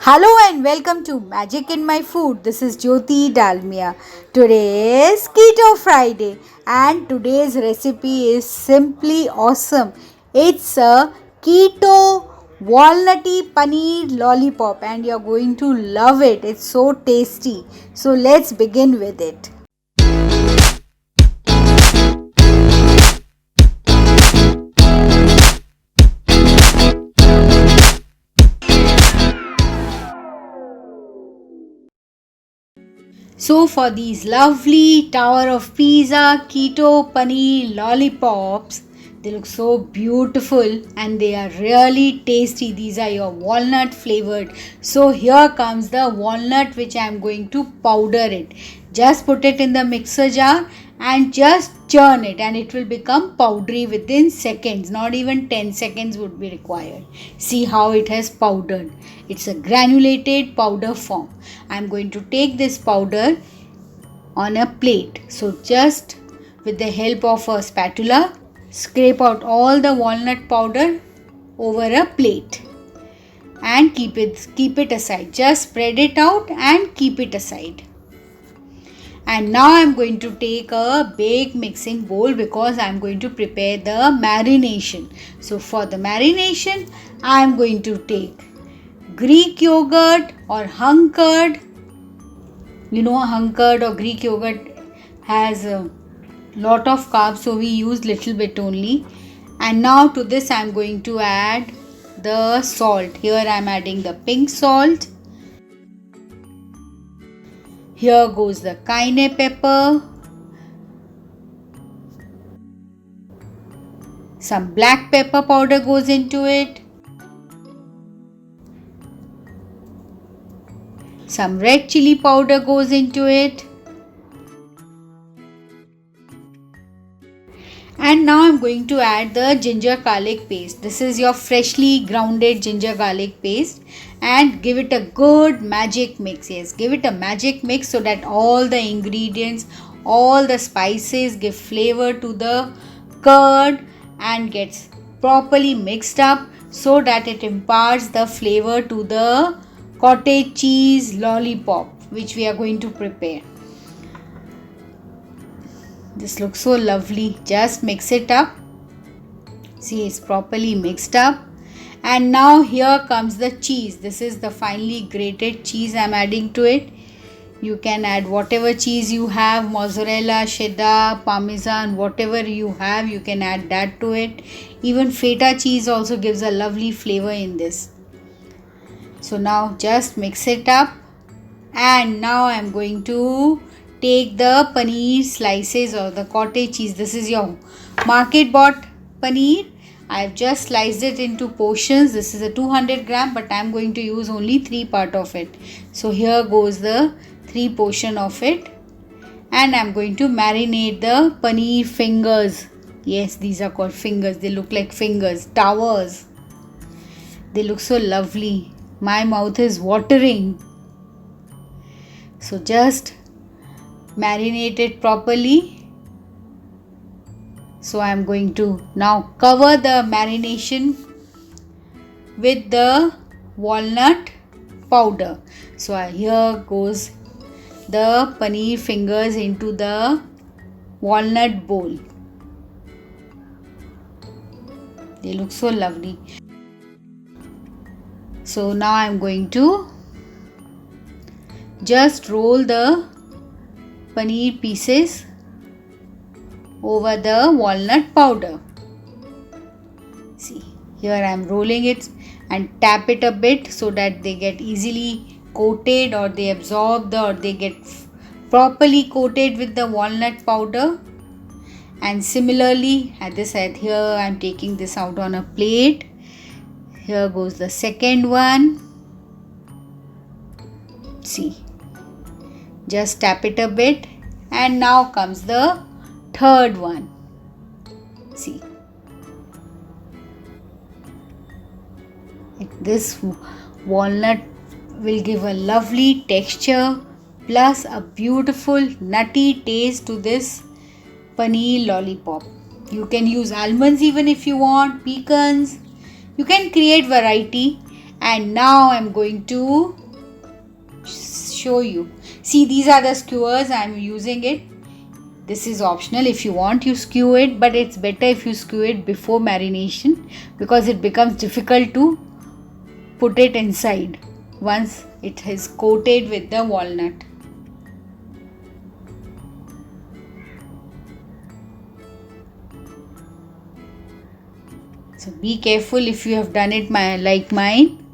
Hello and welcome to Magic in My Food. This is Jyoti Dalmia. Today is Keto Friday and today's recipe is simply awesome. It's a keto walnutty paneer lollipop and you're going to love it. It's so tasty. So let's begin with it. So for these lovely Tower of Pisa keto paneer lollipops, they look so beautiful and they are really tasty. These are your walnut flavored. So here comes the walnut which I am going to powder it. Just put it in the mixer jar and just churn it and it will become powdery within seconds. Not even 10 seconds would be required. See how it has powdered. It's a granulated powder form. I'm going to take this powder on a plate. So just with the help of a spatula, scrape out all the walnut powder over a plate and keep it aside. Just spread it out and keep it aside. And now I am going to take a big mixing bowl because I am going to prepare the marination. So for the marination, I am going to take Greek yogurt or hung curd. You know, hung curd or Greek yogurt has a lot of carbs, so we use little bit only. And now to this I am going to add the salt. Here I am adding the pink salt. Here goes the cayenne pepper. Some black pepper powder goes into it. Some red chili powder goes into it. And now I'm going to add the ginger garlic paste. This is your freshly grounded ginger garlic paste and give it a good magic mix. Yes, give it a magic mix so that all the ingredients, all the spices give flavor to the curd and gets properly mixed up so that it imparts the flavor to the cottage cheese lollipop which we are going to prepare. This looks so lovely. Just mix it up. See, it's properly mixed up. And now here comes the cheese. This is the finely grated cheese I'm adding to it. You can add whatever cheese you have, mozzarella, cheddar, parmesan, whatever you have, you can add that to it. Even feta cheese also gives a lovely flavor in this. So now just mix it up. And now I'm going to take the paneer slices or the cottage cheese. This is your market bought paneer. I've just sliced it into portions. This is a 200 gram, but I'm going to use only 3 part of it. So here goes the 3 portion of it. And I'm going to marinate the paneer fingers. Yes, these are called fingers. They look like fingers, towers. They look so lovely. My mouth is watering. So just marinate it properly. So I am going to now cover the marination with the walnut powder. So here goes the paneer fingers into the walnut bowl. They look so lovely. So now I am going to just roll the paneer pieces over the walnut powder. See, here I am rolling it and tap it a bit so that they get easily coated or they absorb or they get properly coated with the walnut powder. And similarly at this side, here I am taking this out on a plate. Here goes the second one. See, just tap it a bit. And now comes the third one. See, this walnut will give a lovely texture plus a beautiful nutty taste to this paneer lollipop. You can use almonds even if you want, pecans. You can create variety And now I'm going to show you. See, these are the skewers I'm using it. This is optional. If you want, you skew it, but it's better if you skew it before marination because it becomes difficult to put it inside once it is coated with the walnut. So be careful if you have done it like mine.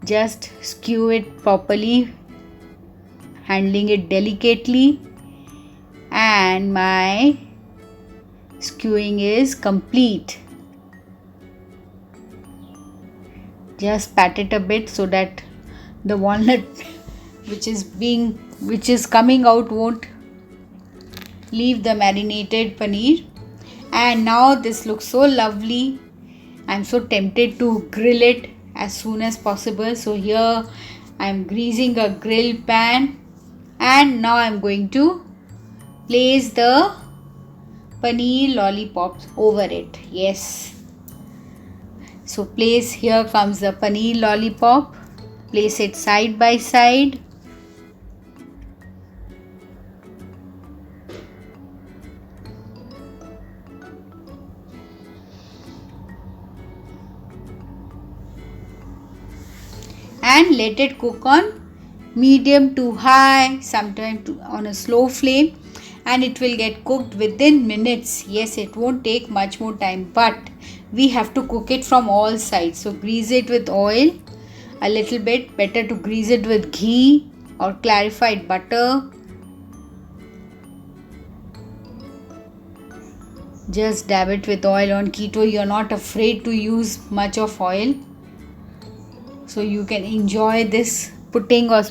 Just skew it properly, handling it delicately, and my skewing is complete. Just pat it a bit so that the walnut which is coming out won't leave the marinated paneer. And now this looks so lovely. I'm so tempted to grill it as soon as possible. So here I'm greasing a grill pan, and now I'm going to place the paneer lollipops over it. Yes. So here comes the paneer lollipop. Place it side by side. And let it cook on medium to high, sometimes on a slow flame, and it will get cooked within minutes. Yes, it won't take much more time, but we have to cook it from all sides. So grease it with oil a little bit. Better to grease it with ghee or clarified butter. Just dab it with oil. On keto, you're not afraid to use much of oil, so you can enjoy this putting or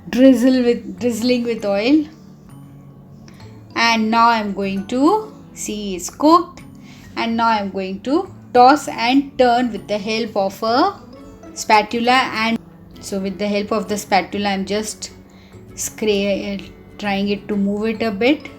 drizzling with oil. And now I'm going to see it's cooked, and now I'm going to toss and turn with the help of a spatula. And so with the help of the spatula, I'm just trying it to move it a bit.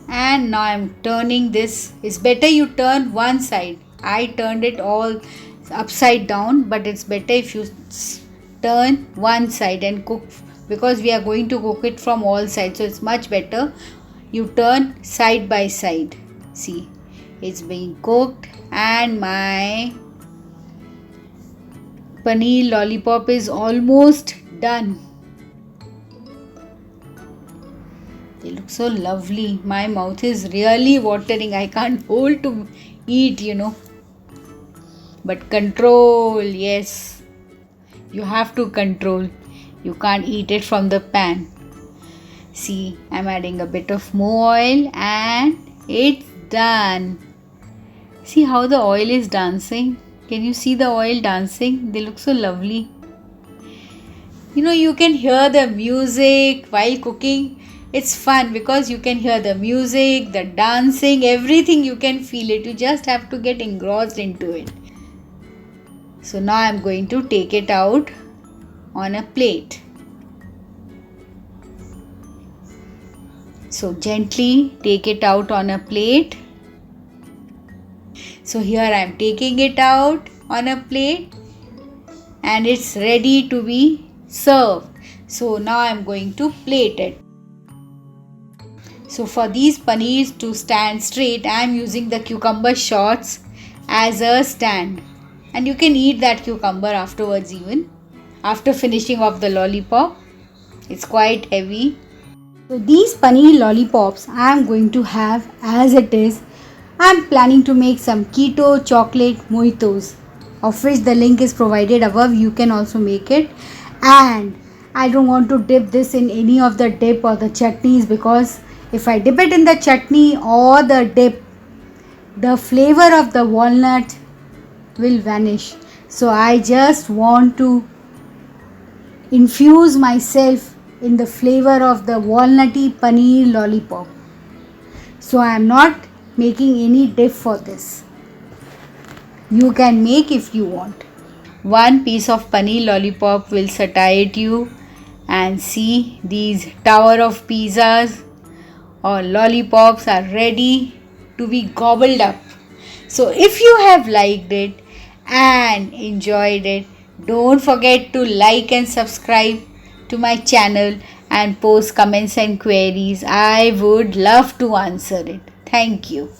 And now I'm turning this. It's better you turn one side. I turned it all upside down, but it's better if you turn one side and cook, because we are going to cook it from all sides. So it's much better you turn side by side. See, it's being cooked, and my paneer lollipop is almost done. They look so lovely. My mouth is really watering. I can't hold to eat, But control, yes. You have to control. You can't eat it from the pan. See, I'm adding a bit of more oil, and it's done. See how the oil is dancing? Can you see the oil dancing? They look so lovely. You can hear the music while cooking. It's fun because you can hear the music, the dancing, everything. You can feel it. You just have to get engrossed into it. So now I'm going to take it out on a plate. So gently take it out on a plate. So here I am taking it out on a plate, and it's ready to be served. So now I am going to plate it. So for these paneers to stand straight, I am using the cucumber shots as a stand. And you can eat that cucumber afterwards, even after finishing off the lollipop. It's quite heavy. So these paneer lollipops I am going to have as it is. I am planning to make some keto chocolate mojitos, of which the link is provided above. You can also make it. And I don't want to dip this in any of the dip or the chutneys, because if I dip it in the chutney or the dip, the flavor of the walnut will vanish. So I just want to infuse myself in the flavor of the walnutty paneer lollipop. So I am not making any dip for this. You can make if you want. One piece of paneer lollipop will satiate you, and see, these tower of pizzas or lollipops are ready to be gobbled up. So if you have liked it and enjoyed it. Don't forget to like and subscribe to my channel and post comments and queries. I would love to answer it. Thank you.